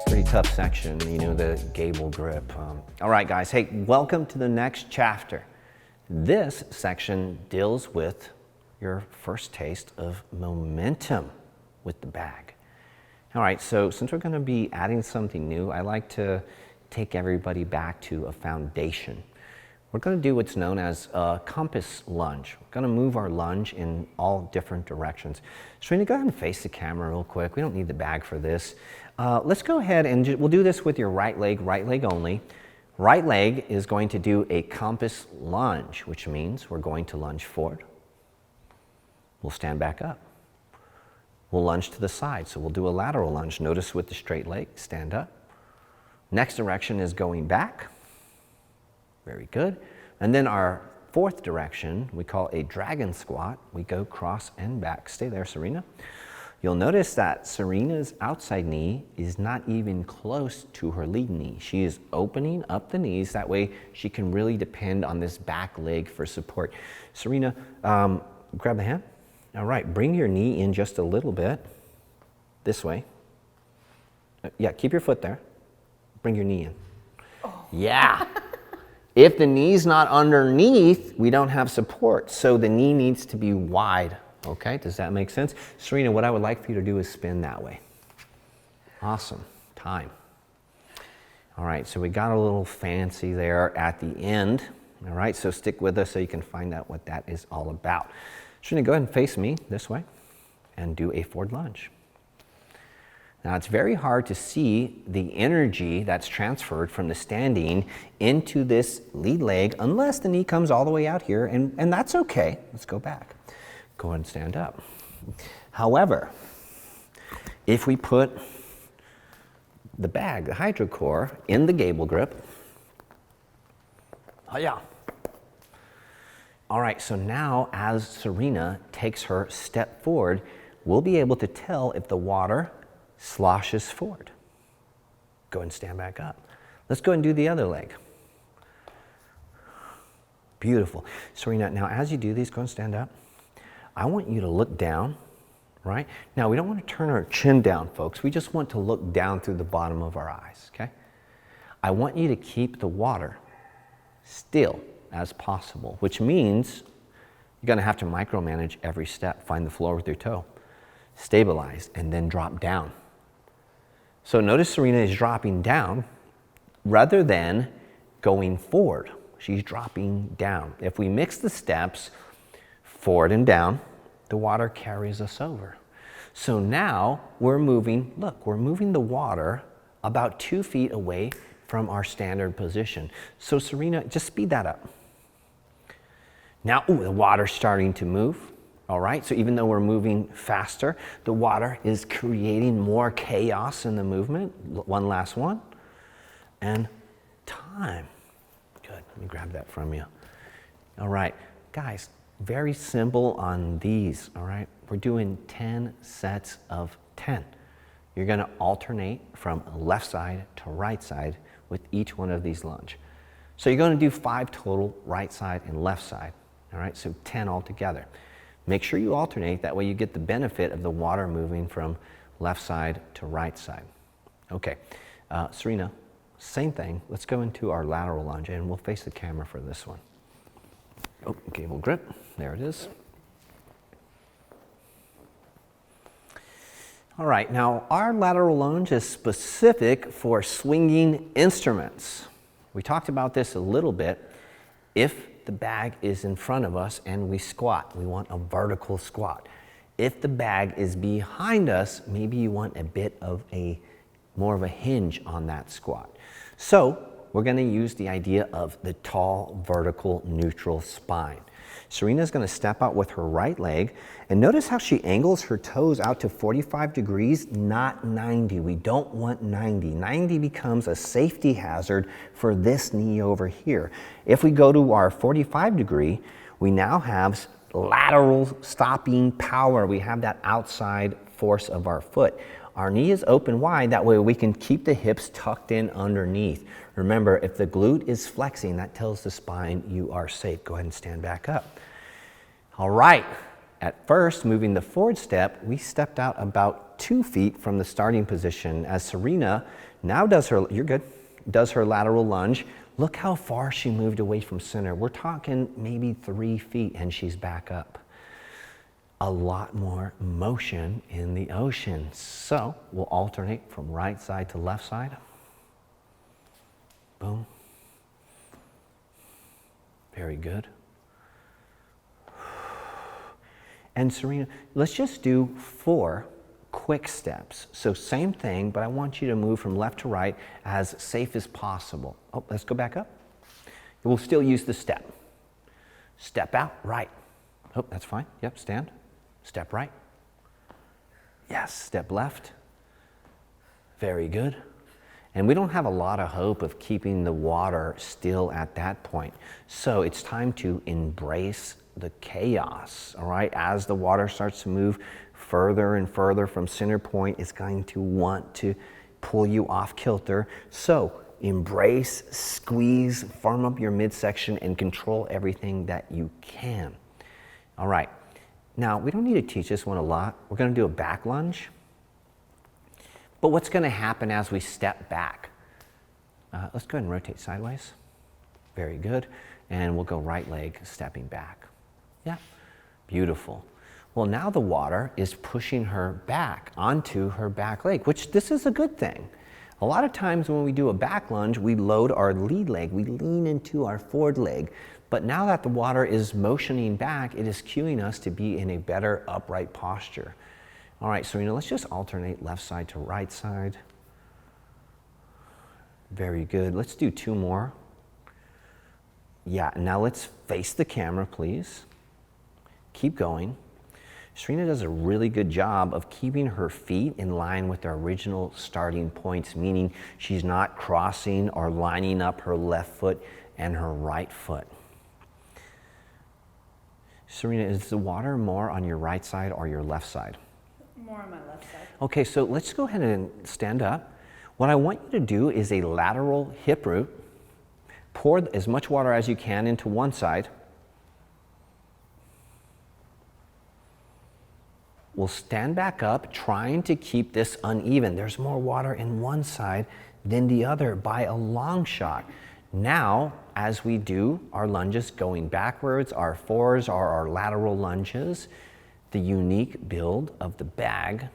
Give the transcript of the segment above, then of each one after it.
Pretty tough section, you know, the Gable grip. All right, guys, hey, welcome to the next chapter. This section deals with your first taste of momentum with the bag. All right, so since we're going to be adding something new, I like to take everybody back to a foundation. We're going to do what's known as a compass lunge. We're going to move our lunge in all different directions. Serena, go ahead and face the camera real quick. We don't need the bag for this. Let's go ahead and we'll do this with your right leg only. Right leg is going to do a compass lunge, which means we're going to lunge forward. We'll stand back up. We'll lunge to the side, so we'll do a lateral lunge. Notice with the straight leg, stand up. Next direction is going back. Very good. And then our fourth direction, we call a dragon squat. We go cross and back. Stay there, Serena. You'll notice that Serena's outside knee is not even close to her lead knee. She is opening up the knees. That way she can really depend on this back leg for support. Serena, grab the hand. All right, bring your knee in just a little bit. This way. Yeah, keep your foot there. Bring your knee in. Oh. Yeah. If the knee's not underneath, we don't have support. So the knee needs to be wide. Okay, does that make sense? Serena, what I would like for you to do is spin that way. Awesome, time. All right, so we got a little fancy there at the end. All right, so stick with us so you can find out what that is all about. Serena, go ahead and face me this way and do a forward lunge. Now, it's very hard to see the energy that's transferred from the standing into this lead leg unless the knee comes all the way out here, and that's okay. Let's go back. Go ahead and stand up. However, if we put the bag, the hydrocore, in the Gable grip, oh yeah. All right, so now as Serena takes her step forward, we'll be able to tell if the water sloshes forward. Go and stand back up. Let's go and do the other leg. Beautiful. Serena, now as you do these, go and stand up. I want you to look down, right? Now, we don't want to turn our chin down, folks. We just want to look down through the bottom of our eyes, okay? I want you to keep the water still as possible, which means you're going to have to micromanage every step. Find the floor with your toe. Stabilize, and then drop down. So notice Serena is dropping down rather than going forward. She's dropping down. If we mix the steps forward and down, the water carries us over. So now we're moving, look, we're moving the water about 2 feet away from our standard position. So Serena, just speed that up. Now, the water's starting to move. All right, so even though we're moving faster, the water is creating more chaos in the movement. One last one. And time. Good, let me grab that from you. All right, guys, very simple on these, all right? We're doing 10 sets of 10. You're gonna alternate from left side to right side with each one of these lunge. So you're gonna do 5 total, right side and left side, all right? So 10 altogether. Make sure you alternate, that way you get the benefit of the water moving from left side to right side. Okay, Serena, same thing. Let's go into our lateral lunge and we'll face the camera for this one. Oh, Gable grip, there it is. All right, now our lateral lunge is specific for swinging instruments. We talked about this a little bit. If the bag is in front of us and we squat, we want a vertical squat. If the bag is behind us, maybe you want a bit of more of a hinge on that squat. So we're going to use the idea of the tall, vertical, neutral spine. Serena's going to step out with her right leg, and notice how she angles her toes out to 45 degrees, not 90. We don't want 90. 90 becomes a safety hazard for this knee over here. If we go to our 45 degree, we now have lateral stopping power. We have that outside force of our foot. Our knee is open wide, that way we can keep the hips tucked in underneath. Remember, if the glute is flexing, that tells the spine you are safe. Go ahead and stand back up. All right, At first, moving the forward step, we stepped out about 2 feet from the starting position as Serena now does her, you're good, does her lateral lunge. Look how far she moved away from center. We're talking maybe 3 feet and she's back up. A lot more motion in the ocean. So we'll alternate from right side to left side. Boom. Very good. And Serena, let's just do 4 quick steps. So same thing, but I want you to move from left to right as safe as possible. Oh, let's go back up. We'll still use the step. Step out, right. Oh, that's fine. Yep, stand. Step right. Yes, step left. Very good. And we don't have a lot of hope of keeping the water still at that point. So it's time to embrace the chaos, all right? As the water starts to move further and further from center point, it's going to want to pull you off kilter. So embrace, squeeze, firm up your midsection, and control everything that you can. All right. Now, we don't need to teach this one a lot. We're going to do a back lunge. But what's going to happen as we step back? Let's go ahead and rotate sideways. Very good. And we'll go right leg stepping back. Yeah, beautiful. Well, now the water is pushing her back onto her back leg, which this is a good thing. A lot of times when we do a back lunge, we load our lead leg, we lean into our forward leg. But now that the water is motioning back, it is cueing us to be in a better upright posture. All right, Serena, let's just alternate left side to right side. Very good. Let's do 2 more. Yeah, now let's face the camera, please. Keep going. Serena does a really good job of keeping her feet in line with their original starting points, meaning she's not crossing or lining up her left foot and her right foot. Serena, is the water more on your right side or your left side? More on my left side. Okay, so let's go ahead and stand up. What I want you to do is a lateral hip root. Pour as much water as you can into one side. We'll stand back up, trying to keep this uneven. There's more water in one side than the other by a long shot. Now, as we do our lunges going backwards, our fours are our lateral lunges, the unique build of the bag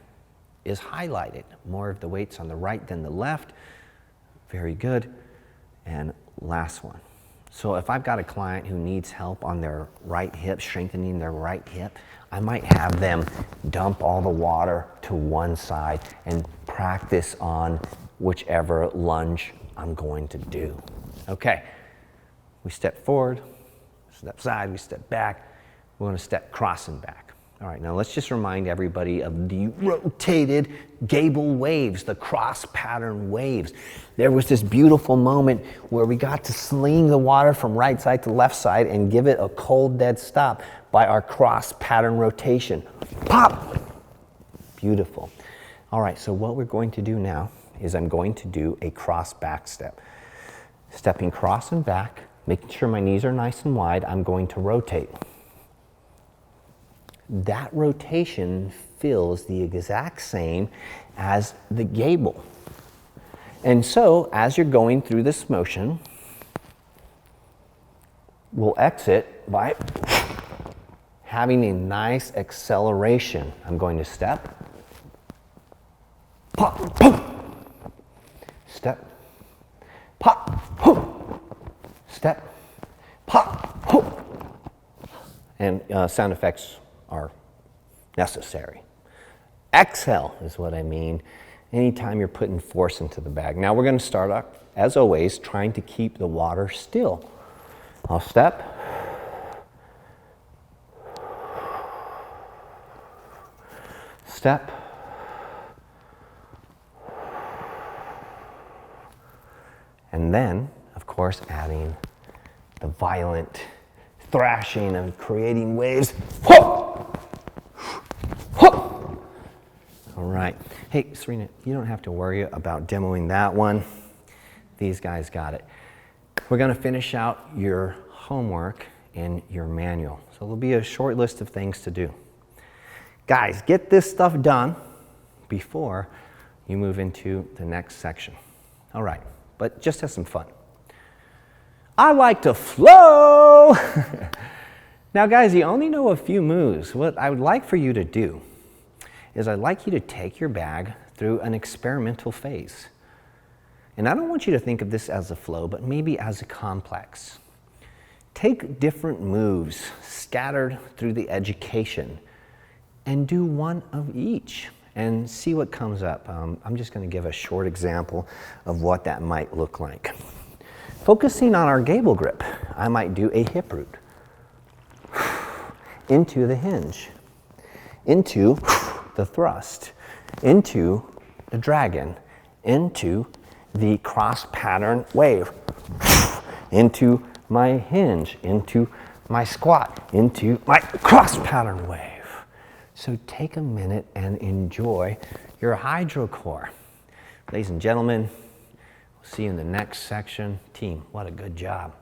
is highlighted. More of the weight's on the right than the left. Very good. And last one. So if I've got a client who needs help on their right hip, strengthening their right hip, I might have them dump all the water to one side and practice on whichever lunge I'm going to do. Okay, we step forward, step side, we step back. We're going to step crossing back. All right, now let's just remind everybody of the rotated Gable waves, the cross pattern waves. There was this beautiful moment where we got to sling the water from right side to left side and give it a cold dead stop by our cross pattern rotation. Pop! Beautiful. All right, so what we're going to do now is I'm going to do a cross back step. Stepping cross and back, making sure my knees are nice and wide, I'm going to rotate. That rotation feels the exact same as the Gable. And so, as you're going through this motion, we'll exit by having a nice acceleration. I'm going to step, pop, boom, step, pop, boom, step, pop, boom. And sound effects are necessary. Exhale is what I mean anytime you're putting force into the bag. Now we're going to start up, as always, trying to keep the water still. I'll step. Step. And then, of course, adding the violent thrashing and creating waves. All right. Hey, Serena, you don't have to worry about demoing that one. These guys got it. We're going to finish out your homework in your manual. So there'll be a short list of things to do. Guys, get this stuff done before you move into the next section. All right, but just have some fun. I like to flow. Now guys, you only know a few moves. What I would like for you to do is I'd like you to take your bag through an experimental phase. And I don't want you to think of this as a flow, but maybe as a complex. Take different moves scattered through the education and do one of each and see what comes up. I'm just going to give a short example of what that might look like. Focusing on our Gable grip, I might do a hip root into the hinge, into the thrust, into the dragon, into the cross pattern wave, into my hinge, into my squat, into my cross pattern wave. So take a minute and enjoy your hydrocore. Ladies and gentlemen, we'll see you in the next section. Team, what a good job.